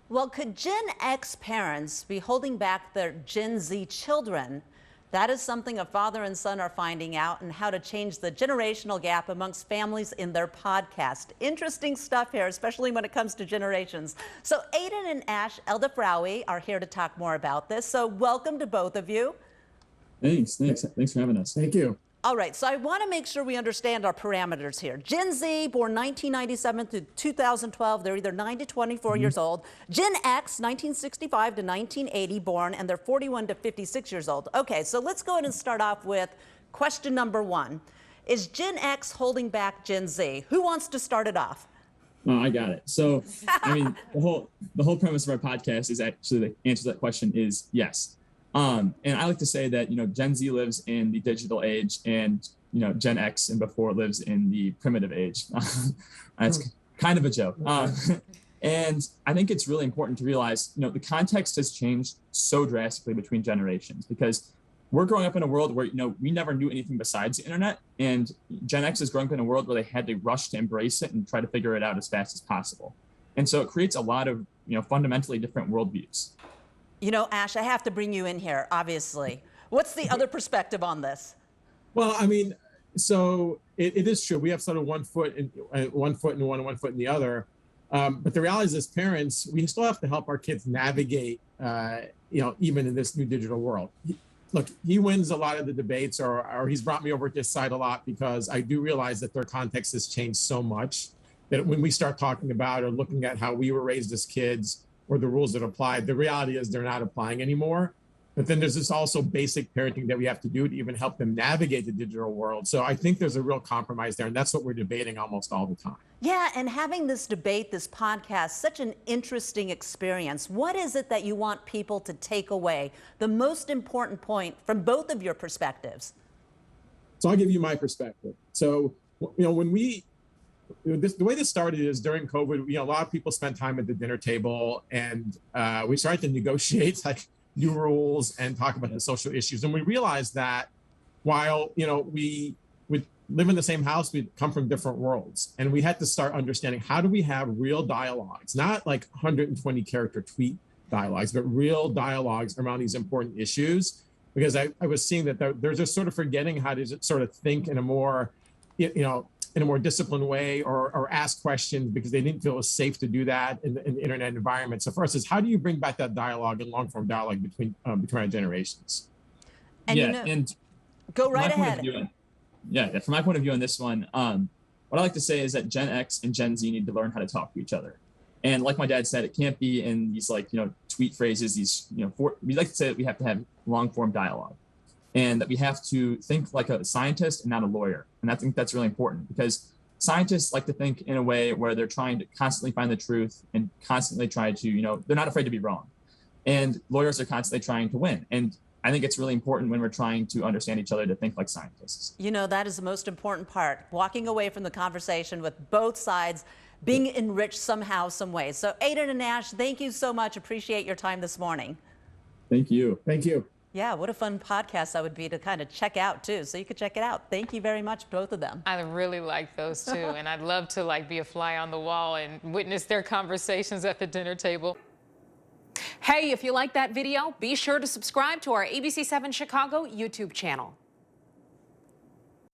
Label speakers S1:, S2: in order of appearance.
S1: Well, could Gen X parents be holding back their Gen Z children? That is something a father and son are finding out, and how to change the generational gap amongst families in their podcast. Interesting stuff here, especially when it comes to generations. So Aiden and Ash Eldafraoui are here to talk more about this. So welcome to both of you.
S2: Thanks for having us.
S3: Thank you.
S1: All right, so I want to make sure we understand our parameters here. Gen Z, born 1997 to 2012, they're either 9 to 24 years old. Gen X, 1965 to 1980 born, and they're 41 to 56 years old. Okay, so let's go ahead and start off with question number one. Is Gen X holding back Gen Z? Who wants to start it off?
S2: Oh, I got it. So, I mean, the whole premise of our podcast is actually the answer to that question is yes. And I like to say that, Gen Z lives in the digital age, and, Gen X and before lives in the primitive age. That's kind of a joke. And I think it's really important to realize, the context has changed so drastically between generations, because we're growing up in a world where, we never knew anything besides the internet. And Gen X is growing up in a world where they had to rush to embrace it and try to figure it out as fast as possible. And so it creates a lot of, fundamentally different worldviews.
S1: Ash, I have to bring you in here, obviously. What's the other perspective on this?
S3: Well, I mean, so it is true. We have sort of one foot in one foot in the other. But the reality is, as parents, we still have to help our kids navigate, even in this new digital world. Look, he wins a lot of the debates, or he's brought me over to his side a lot, because I do realize that their context has changed so much that when we start talking about or looking at how we were raised as kids, or the rules that apply, the reality is they're not applying anymore. But then there's this also basic parenting that we have to do to even help them navigate the digital world. So I think there's a real compromise there, and that's what we're debating almost all the time.
S1: Yeah, and having this debate, this podcast, such an interesting experience. What is it that you want people to take away? The most important point from both of your perspectives.
S3: So I'll give you my perspective. So, when the way this started is during COVID. A lot of people spent time at the dinner table, and we started to negotiate like new rules and talk about the social issues. And we realized that while we would live in the same house, we'd come from different worlds, and we had to start understanding, how do we have real dialogues, not like 120 character tweet dialogues, but real dialogues around these important issues. Because I was seeing that they're just sort of forgetting how to sort of think in a more in a more disciplined way, or ask questions, because they didn't feel it was safe to do that in the internet environment. So for us, is how do you bring back that dialogue and long form dialogue between our generations?
S1: And
S2: and
S1: go right ahead.
S2: From my point of view on this one, what I like to say is that Gen X and Gen Z need to learn how to talk to each other. And like my dad said, it can't be in these tweet phrases. We like to say that we have to have long form dialogue, and that we have to think like a scientist and not a lawyer. And I think that's really important, because scientists like to think in a way where they're trying to constantly find the truth and constantly try to, they're not afraid to be wrong. And lawyers are constantly trying to win. And I think it's really important when we're trying to understand each other to think like scientists.
S1: That is the most important part, walking away from the conversation with both sides being enriched somehow, some way. So Aiden and Ash, thank you so much. Appreciate your time this morning.
S2: Thank you.
S3: Thank you.
S1: Yeah, what a fun podcast that would be to kind of check out too. So you could check it out. Thank you very much, both of them.
S4: I really like those too. And I'd love to be a fly on the wall and witness their conversations at the dinner table.
S5: Hey, if you like that video, be sure to subscribe to our ABC7 Chicago YouTube channel.